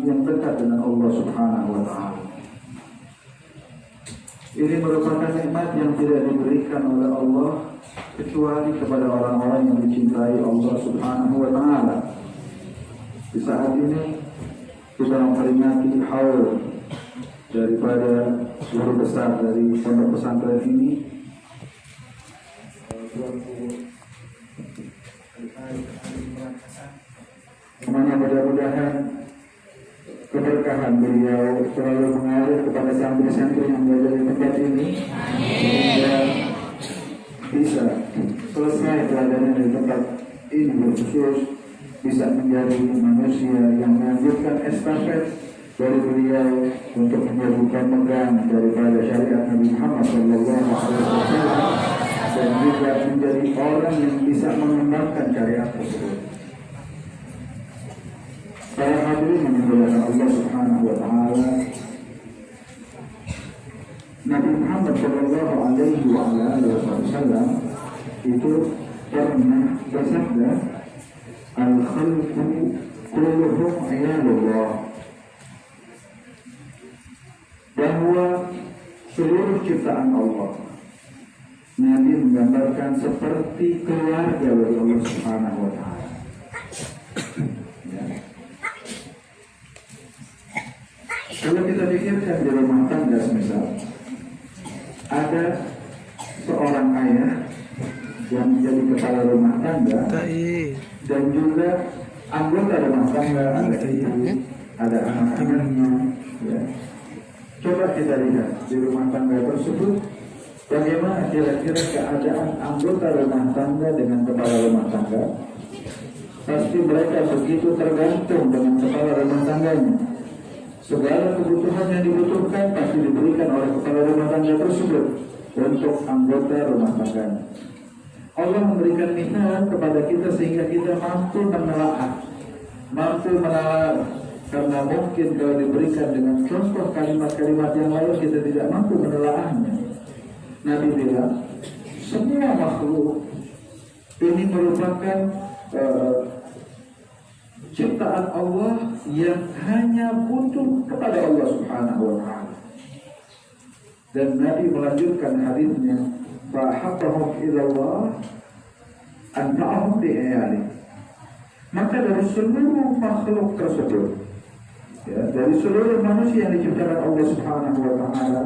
yang dekat dengan Allah Subhanahu wa Ta'ala. Ini merupakan nikmat yang tidak diberikan oleh Allah kecuali kepada orang-orang yang dicintai Allah Subhanahu wa Ta'ala. Di saat ini kita memperingati haul daripada guru besar dari pondok pesantren ini. Semuanya mudah-mudahan keberkahan beliau selalu mengalir kepada santri-santri yang berada di tempat ini, sehingga bisa selesai pelajaran di tempat ini berkhusus, bisa menjadi manusia yang melanjutkan estafet dari beliau untuk menjadi pemegang daripada syariat Nabi Muhammad SAW, dan juga menjadi orang yang bisa mengembangkan syariat tersebut. Para hadirin yang dimuliakan Allah Subhanahu wa Ta'ala, Nabi Muhammad sallallahu alaihi wasallam itu pernah bersabda, "Al-khalqu kulluhum 'iyalullah." Bahwa seluruh ciptaan Allah, Nabi menggambarkan seperti keluarga dari Allah Subhanahu wa Ta'ala. Kalau kita pikirkan di rumah tangga, semisal ada seorang ayah yang menjadi kepala rumah tangga dan juga anggota rumah tangga, ada ibu, ada anak-anaknya, ya. Coba kita lihat di rumah tangga tersebut bagaimana kira-kira keadaan anggota rumah tangga dengan kepala rumah tangga. Pasti mereka begitu tergantung dengan kepala rumah tangganya. Segala kebutuhan yang dibutuhkan pasti diberikan oleh kepala rumah tangga tersebut untuk anggota rumah tangga. Allah memberikan nikmat kepada kita sehingga kita mampu menelaah, karena mungkin kalau diberikan dengan contoh kalimat-kalimat yang lain kita tidak mampu menelaahnya. Nabi bilang, semua makhluk ini merupakan ciptaan Allah yang hanya butuh kepada Allah Subhanahu wa Ta'ala. Dan Nabi melanjutkan hadisnya, "Fahabbahum ilallah anfa'ahum bi'ayali." Maka dari seluruh makhluk tersebut, ya, dari seluruh manusia yang diciptakan Allah Subhanahu wa Ta'ala,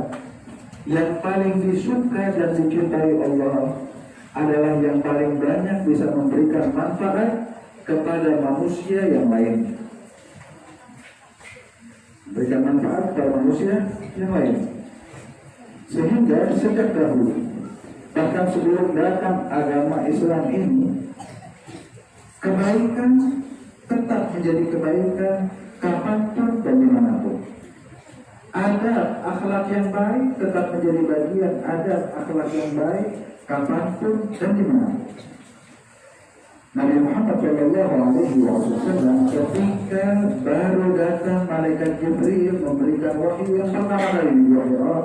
yang paling disuka dan dicintai Allah adalah yang paling banyak bisa memberikan manfaat kepada manusia yang lain. Berikan manfaat kepada manusia yang lain. Sehingga sejak dahulu, bahkan sebelum datang agama Islam ini, kebaikan tetap menjadi kebaikan kapanpun dan dimanapun. Adab akhlak yang baik tetap menjadi bagian adab akhlak yang baik kapanpun dan dimanapun. Nabi Muhammad SAW ketika baru datang malaikat Jibril memberikan wahyu yang pertama kali di Gua Hira,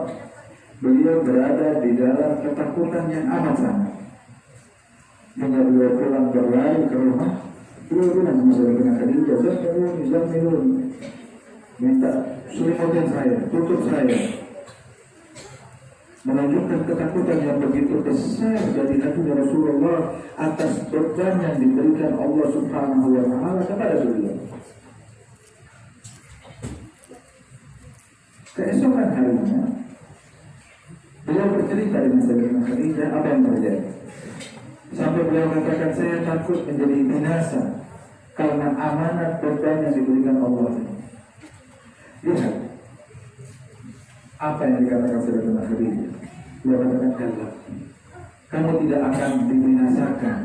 beliau berada di dalam ketakutan yang amat sangat. Hingga beliau pulang berlari ke rumah, beliau bilang dengan Khadijah, "Zammilun, minta selimutin saya, tutup saya." Menunjukkan ketakutan yang begitu besar dari Nabi Rasulullah atas beban yang diberikan Allah Subhanahu wa Ta'ala kepada beliau. Keesokan harinya, beliau bercerita dengan Sayyidatina Khadijah apa yang terjadi. Sampai beliau katakan, "Saya takut menjadi binasa karena amanat beban yang diberikan Allah." Lihat apa yang dikatakan Sayyidatina Khadijah. Dia katakan, "Kamu tidak akan dibinasakan.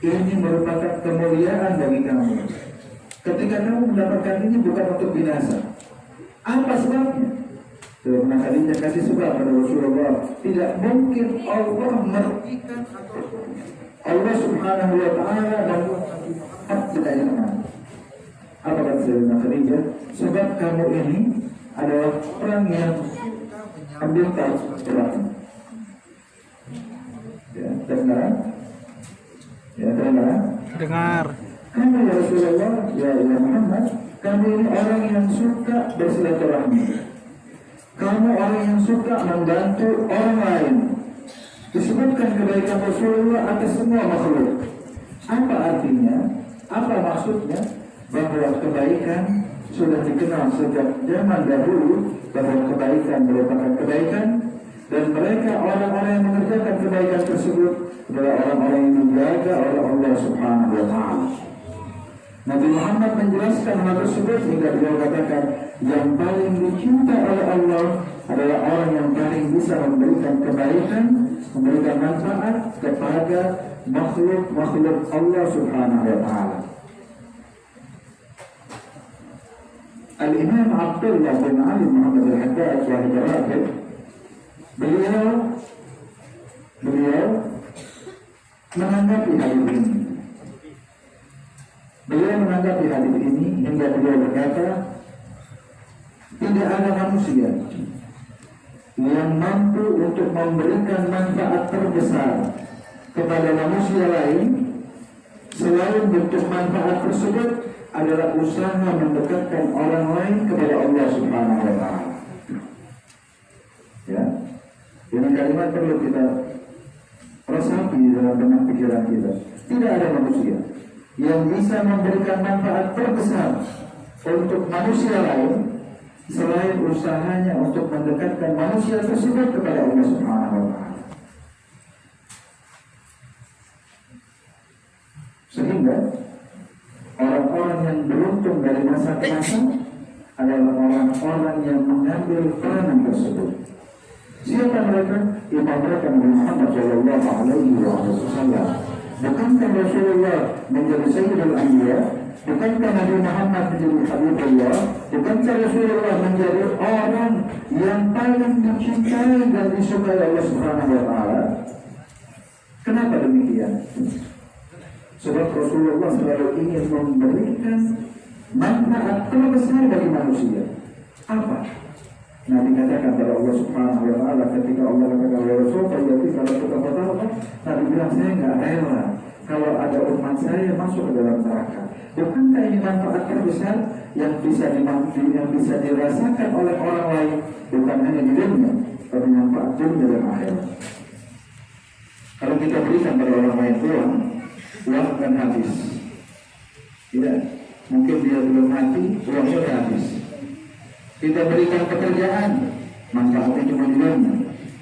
Ini merupakan kemuliaan bagi kamu. Ketika kamu mendapatkan ini bukan untuk binasa. Apa sebabnya?" Sayyidatina Khadijah kasih sebab pada Rasulullah. Tidak mungkin Allah merugikan Allah Subhanahu wa Ta'ala dan tidak enak. Apa kata Sayyidatina Khadijah? Sebab kamu ini adalah orang yang ambil perang. Ya, dengar? Ya, dengar? Dengar. Karena ya Rasulullah, ya Muhammad, kamu ini orang yang suka bersilaturahmi, kamu orang yang suka membantu orang lain. Disebutkan kebaikan Rasulullah atas semua makhluk. Apa artinya? Apa maksudnya? Bahwa kebaikan sudah dikenal sejak zaman dahulu, bahwa kebaikan merupakan kebaikan, dan mereka orang-orang yang mengerjakan kebaikan tersebut adalah orang-orang yang dijaga oleh Allah Subhanahu wa Ta'ala. Nabi Muhammad menjelaskan hal tersebut hingga beliau katakan, yang paling dicinta oleh Allah adalah orang yang paling bisa memberikan kebaikan, memberikan manfaat kepada makhluk-makhluk Allah Subhanahu wa Ta'ala. Al-Imam Abdullah bin Ali Muhammad Al-Haddad Wahid beliau menanggapi hadis ini. Beliau menanggapi hadis ini hingga beliau berkata, tidak ada manusia yang mampu untuk memberikan manfaat terbesar kepada manusia lain selain bentuk manfaat tersebut adalah usaha mendekatkan orang lain kepada Allah Subhanahu wa Ta'ala. Ya, ini kalimat perlu kita resapi dalam benak pikiran kita. Tidak ada manusia yang bisa memberikan manfaat terbesar untuk manusia lain selain usahanya untuk mendekatkan manusia tersebut kepada Allah Subhanahu wa Ta'ala. Sehingga orang-orang yang beruntung dari masa ke masa adalah orang-orang yang mengambil peranan tersebut. Siapa mereka? Imam mereka Nabi Muhammad Sallallahu Alaihi Wasallam. Bukankah Rasulullah menjadi Sayyidul Anbiya? Bukankah Nabi Muhammad menjadi Habibullah? Bukankah Rasulullah menjadi orang yang paling dicintai dan disukai Allah Subhanahu wa Ta'ala? Kenapa demikian? Sebab Rasulullah selalu ingin memberikan manfaat terbesar bagi manusia. Apa? Nabi katakan kepada Allah Subhanahu wa Ta'ala ketika Allah katakan kepada Rasulullah, kalau kita bertahu, Nabi bilang, saya nggak rela kalau ada umat saya masuk ke dalam neraka. Bukankah ini manfaat terbesar yang bisa dirasakan oleh orang lain, bukan hanya di dunia, tapi manfaat dunia dan akhirat. Kalau kita berikan pada orang lain uang akan habis. Tidak, mungkin dia belum mati, uangnya sudah habis. Kita berikan pekerjaan, manfaatnya cuma di dunia.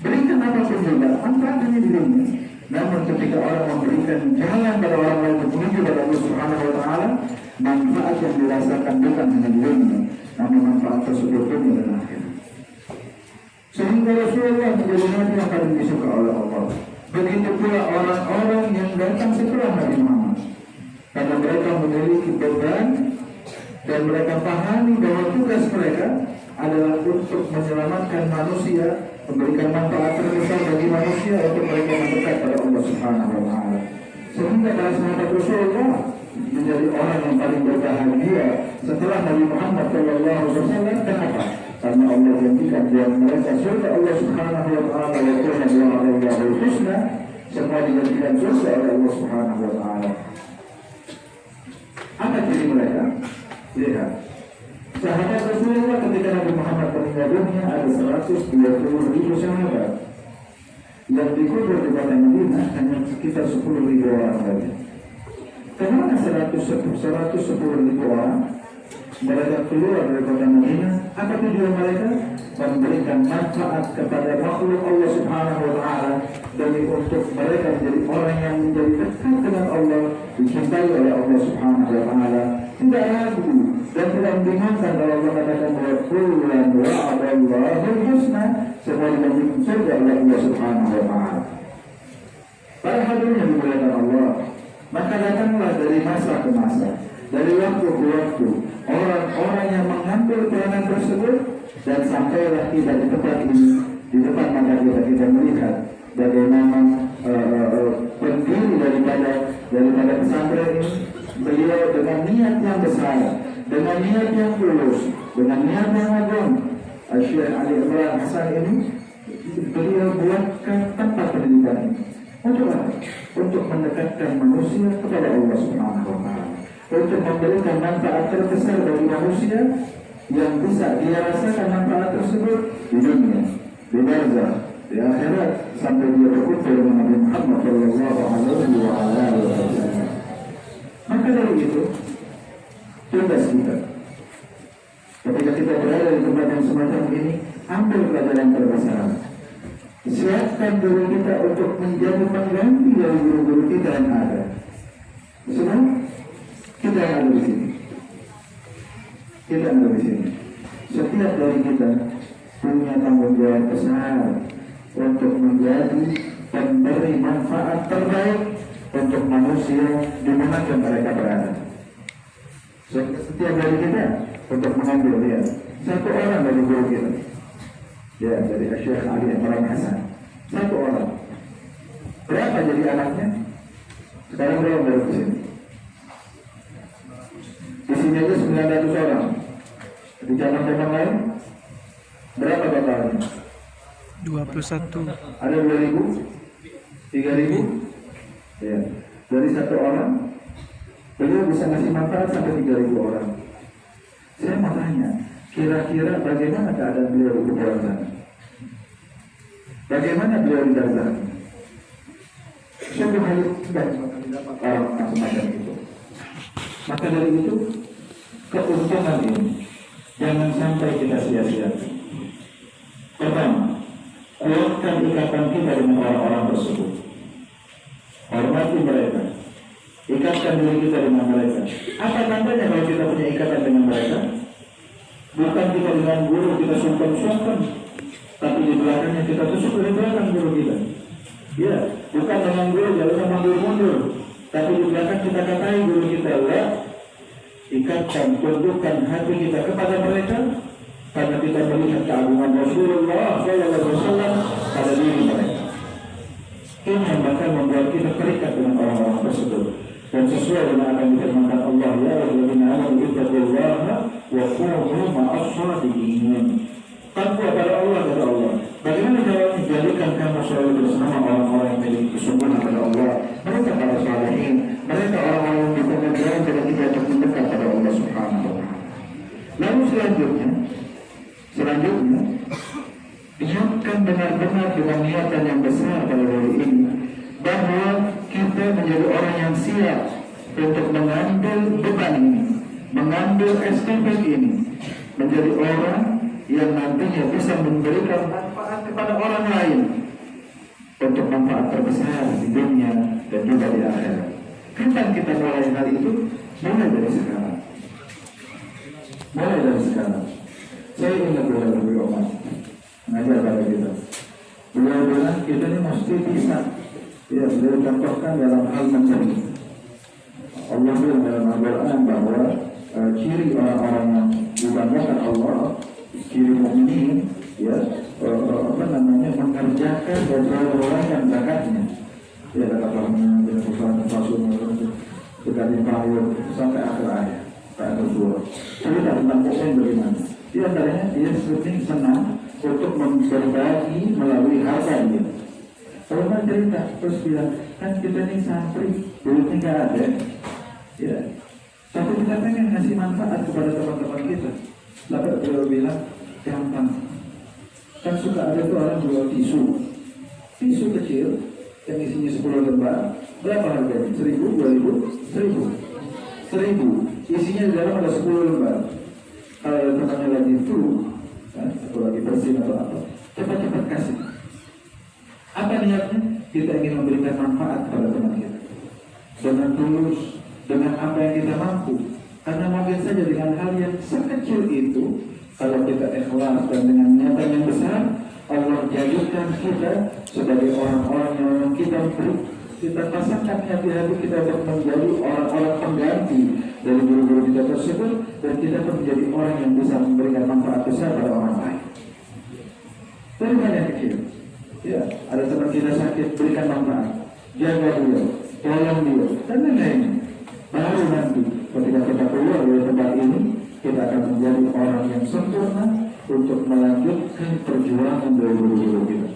Berikan apapun juga, manfaatnya di dunia. Namun ketika orang memberikan jalan pada orang lain menuju pada Allah Subhanahu wa Ta'ala, manfaat yang dirasakan bukan hanya di dunia, namun manfaat tersebut dunia dan akhirat. Sehingga Rasulullah menjadi nabi yang paling disuka oleh Allah. Begitu pula orang-orang yang datang setelah Nabi Muhammad, karena mereka memiliki beban dan mereka pahami bahwa tugas mereka adalah untuk menyelamatkan manusia, memberikan manfaat terbesar bagi manusia untuk mereka mendekat pada Allah Subhanahu wa Ta'ala. Sehingga para sahabat Rasulullah menjadi orang yang paling berbahagia setelah Nabi Muhammad SAW. Kenapa? Karena Allah janjikan buat mereka surga Allah Subhanahu wa Ta'ala, wa qulna bi'alaihi husna, semua dijanjikan surga oleh Allah Subhanahu wa Ta'ala. Apa ciri mereka? Lihat, sahabat Rasulullah ketika Nabi Muhammad meninggal dunia ada 120.000 sahabat. Yang dikubur di kota Madinah hanya sekitar 10.000 orang saja. Kemana 110.000 orang? Mereka keluar dari kota Madinah. Apa tujuan mereka? Memberikan manfaat kepada makhluk Allah Subhanahu wa Ta'ala, demi untuk mereka menjadi orang yang menjadi dekat dengan Allah, dicintai oleh Allah Subhanahu wa Ta'ala. Tidak ragu dan tidak membingungkan kalau Allah katakan bahwa kullan wa'adallahu husna, semua dijanjikan surga oleh Allah Subhanahu wa Ta'ala. Para hadirin yang dimuliakan Allah, maka datanglah dari masa ke masa, dari waktu ke waktu, orang-orang yang mengambil peranan tersebut, dan sampailah kita di tempat ini, di depan mata kita melihat bagaimana pendiri daripada pesantren ini, beliau dengan niat yang besar, dengan niat yang tulus, dengan niat yang agung. Syekh Ali Imran Hasan ini beliau buatkan tempat pendidikan ini. Untuk apa? Untuk mendekatkan manusia kepada Allah Subhanahu wa Ta'ala. untuk memberikan manfaat terbesar bagi manusia yang bisa dia rasakan manfaat tersebut di dunia, di barzakh, di akhirat, sampai dia berkumpul dengan Nabi Muhammad sallallahu alaihi wasallam. Maka dari itu tugas kita ketika kita berada di tempat yang semacam ini, ambil pelajaran terbesar. Siapkan diri kita untuk menjadi pengganti dari guru-guru kita yang ada. Semua kita yang ada di sini. Kita yang ada di sini. Setiap dari kita punya tanggung jawab besar untuk menjadi pemberi manfaat terbaik untuk manusia di mana mereka berada. Setiap dari kita untuk mengambil dia satu orang dari guru kita, ya, dari Syekh Ali Imran Hasan, satu orang. Berapa jadi anaknya? Sekarang berapa dari sini? Di sini aja 900 orang. Di cabang-cabang lain berapa totalnya? 21. Ada 2.000, 3.000. Ya, dari satu orang beliau bisa ngasih manfaat sampai 3.000 orang. Saya mau tanya, kira-kira bagaimana keadaan beliau di luar sana? Bagaimana beliau di dalam? Sungguh hal tidak orang semacam itu. Maka dari itu, keuntungan ini jangan sampai kita sia-siakan. Pertama, kuatkan ikatan kita dengan orang-orang tersebut. Hormati mereka. Ikatkan diri kita dengan mereka. Apa tandanya kalau kita punya ikatan dengan mereka? Bukan kita dengan guru kita sungkan-sungkan, tapi di belakangnya kita tusuk dari belakang guru kita. Ya, bukan dengan guru jalannya mundur-mundur, tapi di belakang kita katai guru kita. Ya, ikatkan, tundukkan hati kita kepada mereka, karena kita melihat keagungan Rasulullah SAW pada diri mereka. Ini yang bakal membuat kita terikat dengan orang-orang tersebut. Dan sesuai dengan apa yang difirmankan Allah, ya ayyuhallazina amanu ittaqullaha wa kunu ma'as-shadiqin. Takwa pada Allah, kata Allah. Bagaimana caranya? Jadikan kamu selalu bersama orang-orang yang memiliki kesungguhan pada Allah. Mereka para salihin, mereka orang-orang yang dipengaruhi dan tidak terdekat pada Allah Subhanahu wa taala. Lalu selanjutnya niatkan benar-benar dengan niatan yang besar pada hari ini, bahwa kita menjadi orang yang siap untuk mengambil beban ini, mengambil estafet ini, menjadi orang yang nantinya bisa memberikan manfaat kepada orang lain untuk manfaat terbesar di dunia dan juga di akhirat. Kapan kita mulai hal itu? Mulai dari sekarang. Mulai dari sekarang. Saya ingat beliau Omar mengajar pada kita. Beliau bilang kita ini mesti bisa. Ya, beliau contohkan dalam hal mencari. Allah bilang dalam Al-Quran bahwa ciri orang-orang yang dibanggakan Allah, ciri mukmin, ya, mengerjakan dan mengeluarkan zakatnya. Ya, kata Allahnya dan Rasulullah sudah dipanggil sampai akhir ayat, ayat 2. Cerita tentang mukmin bagaimana? Di antaranya dia sering senang untuk berbagi melalui harta dia. Kalau kan cerita terus bilang, kan kita ini santri, duitnya nggak ada, ya. Tapi kita pengen ngasih manfaat kepada teman-teman kita. Lalu beliau bilang, gampang. Kan suka ada tuh orang jual tisu kecil yang isinya 10 lembar. Berapa harganya? 1.000, 2.000, 1.000. Isinya di dalam ada 10 lembar. Kalau temannya lagi flu, kan, atau lagi bersin atau apa, cepat-cepat kasih. Apa niatnya? Kita ingin memberikan manfaat kepada teman kita dengan tulus, dengan apa yang kita mampu. Karena mungkin saja dengan hal yang sekecil itu, kalau kita ikhlas dan dengan niatan yang besar, Allah jadikan kita sebagai orang-orang yang kita pasangkan hati-hati kita untuk menjadi orang-orang pengganti dari guru-guru kita tersebut, dan kita pun menjadi orang yang bisa memberikan manfaat besar pada orang lain. Dari hal yang kecil. Ya, ada teman kita sakit, berikan manfaat, jaga dia, tolong dia, dan lain-lain. Baru nanti ketika kita keluar dari tempat ini, kita akan menjadi orang yang sempurna untuk melanjutkan perjuangan dari guru-guru kita.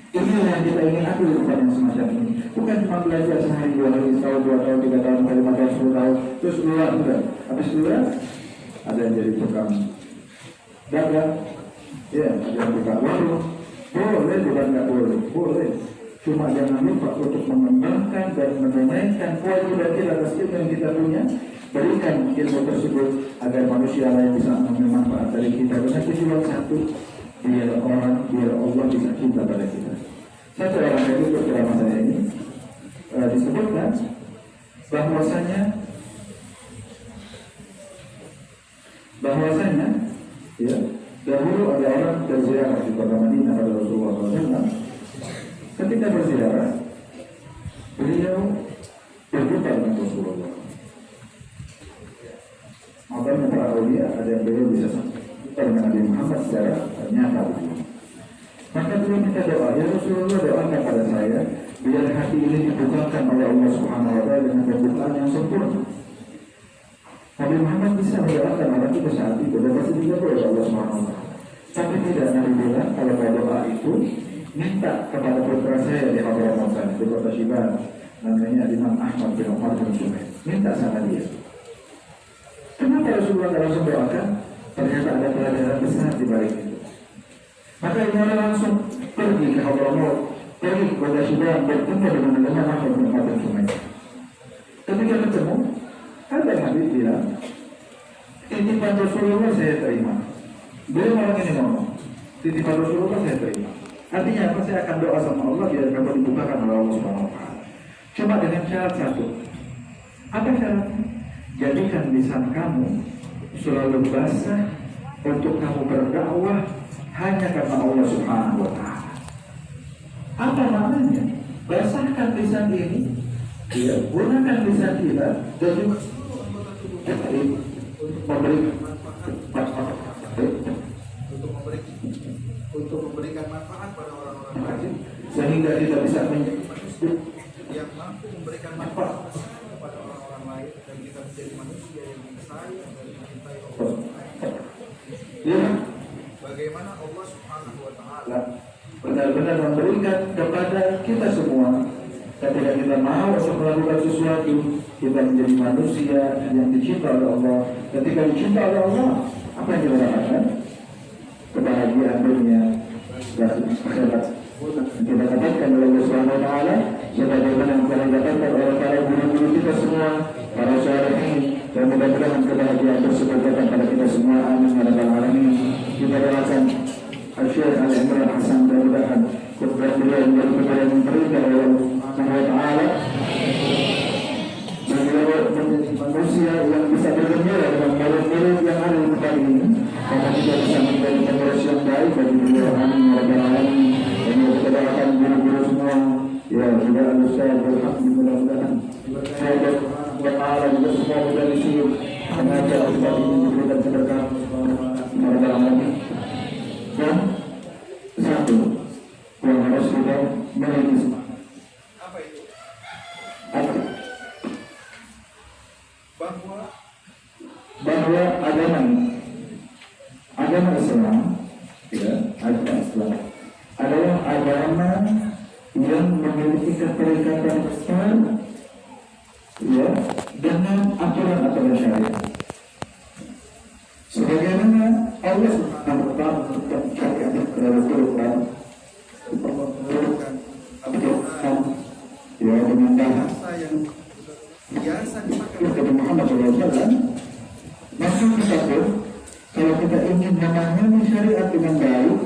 Inilah yang kita ingin ambil bukan yang semacam ini. Bukan cuma belajar sehari, 2 hari, setahun, 2 tahun, 3 tahun, 5 tahun, 10 tahun, terus keluar sudah. Habis keluar, ada yang jadi tukang dagang, ya, ada yang buka warung. Boleh, bukan nggak boleh, boleh. Cuma jangan lupa untuk mengembangkan dan menunaikan kewajiban kita atas ilmu yang kita punya. Berikan ilmu tersebut agar manusia lain bisa mengambil manfaat dari kita. Dengan tujuan satu, biar Allah bisa cinta pada kita. Satu orang dari beberapa saya ini disebutkan bahwasanya ya, dahulu ada orang berziarah di kota Madinah pada Rasulullah SAW. Ketika berziarah, beliau berjumpa dengan Rasulullah. Makanya para aulia ada yang beliau bisa berjumpa dengan Nabi Muhammad secara nyata. Maka beliau minta doa, ya Rasulullah, doakan pada saya biar hati ini dibukakan oleh Allah Subhanahu Wa Taala dengan pembukaan yang sempurna. Nabi Muhammad bisa mendoakan orang itu saat itu dan pasti dijawab oleh Allah Subhanahu Wa Taala. Tapi tidak, Nabi bilang kalau mau doa itu minta kepada putra saya di Hadramaut di kota Syiban, namanya Imam Ahmad bin Umar bin Junaid. Minta sama dia. Kenapa Rasulullah tidak langsung doakan? Ternyata ada pelajaran besar di balik itu. Maka ini langsung pergi ke Hadramaut, pergi ke kota Syiban, bertemu dengan Imam Ahmad bin Umar bin Junaid. Ketika bertemu, ada Nabi bilang, titipan Rasulullah saya terima. Beliau malam ini ngomong, titipan Rasulullah saya terima. Artinya apa? Saya akan doa sama Allah biar kamu dibukakan oleh Allah Subhanahu Wa Taala. Cuma dengan syarat satu. Apa syaratnya? Jadikan lisan kamu selalu basah untuk kamu berdakwah hanya karena Allah Subhanahu Wa Taala. Apa maknanya? Basahkan lisan ini, ya, gunakan lisan kita dan juga untuk memberikan manfaat pada orang-orang lain, sehingga kita bisa menjadi yang mampu memberikan manfaat kepada orang-orang lain dan kita menjadi manusia yang disayang dan dicintai Allah. Ya, bagaimana Allah Subhanahu Wa Taala benar-benar memberikan kepada kita semua. Ketika kita mau untuk melakukan sesuatu, kita menjadi manusia yang dicinta oleh Allah. Ketika dicinta oleh Allah, apa yang kita dapatkan? Kebahagiaan dunia dan akhirat. Kita dapatkan oleh Allah Subhanahu Wa Taala sebagaimana yang telah dapatkan oleh para guru-guru kita semua, para syarihin, dan mudah-mudahan kebahagiaan tersebut datang pada kita semua. Amin ya rabbal alamin. Kita doakan Syekh Al-Imran Hasan, mudah-mudahan khutbah beliau menjadi khutbah yang diberikan oleh Allah Subhanahu Wa Taala. Menjadi manusia yang bisa bergembira dengan murid-murid yang ada di tempat ini, karena kita bisa menjadi pengurus yang baik bagi beliau. Amin ya rabbal alamin. Dan kita doakan guru-guru semua, ya juga Al-Ustaz Al-Haq, mudah-mudahan Allah Subhanahu Wa Taala juga semua menjadi syukur mengajar tempat ini diberikan sedekah ya rabbal alamin. Dan satu yang harus kita miliki, apa itu? Bahwa agama Islam, ya, agama Islam adalah agama yang memiliki keterikatan besar, ya, dengan aturan-aturan syariat. Sebagaimana Allah Subhanahu Wa Taala syariat kepada Quran, ya, dengan bahasa yang biasa dipakai oleh Muhammad SAW. Maka kita pun, kalau kita ingin memahami syariat dengan baik,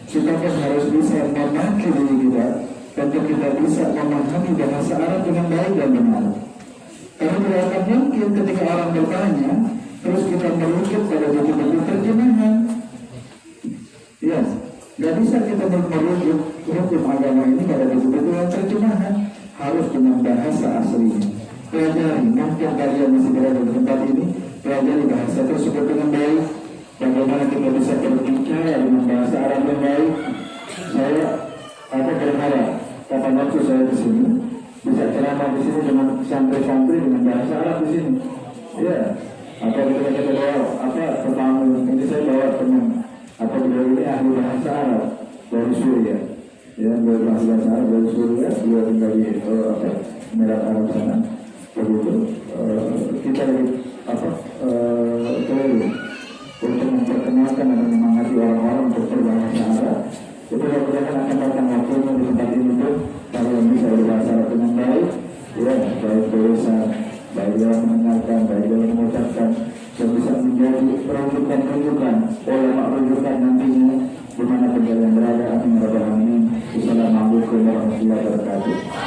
kita pun harus bisa memakai diri kita untuk kita bisa memahami bahasa Arab dengan baik dan benar. Karena tidak akan mungkin ketika orang bertanya, terus kita merujuk pada buku-buku terjemahan. Ya, nggak bisa kita merujuk hukum agama ini pada buku-buku yang terjemahan. Harus dengan bahasa aslinya. Pelajari, mungkin kalian masih berada di tempat ini, pelajari bahasa tersebut dengan baik. Bagaimana kita bisa berbicara dengan bahasa Arab yang baik. Saya berharap kapan waktu saya di sini bisa ceramah di sini dengan santri-santri dengan bahasa Arab di sini. Ya, atau kita bawa tetamu, ini saya bawa teman atau beliau ini ahli bahasa Arab dari Suriah. ya berbahasa Arab dari Suriah, dia tinggal di Emirat Arab sana. Begitu kita keliling untuk memperkenalkan dan menyemangati orang-orang untuk berbahasa Arab. Itu mudah-mudahan akan datang waktunya di tempat ini pun kalau bisa berbahasa Arab dengan baik, ya baik tulisan, baik dalam mendengarkan, baik dalam mengucapkan, dan bisa menjadi rujukan rujukan nantinya di mana kalian berada. Amin ya rabbal alamin. Wassalamualaikum warahmatullahi wabarakatuh.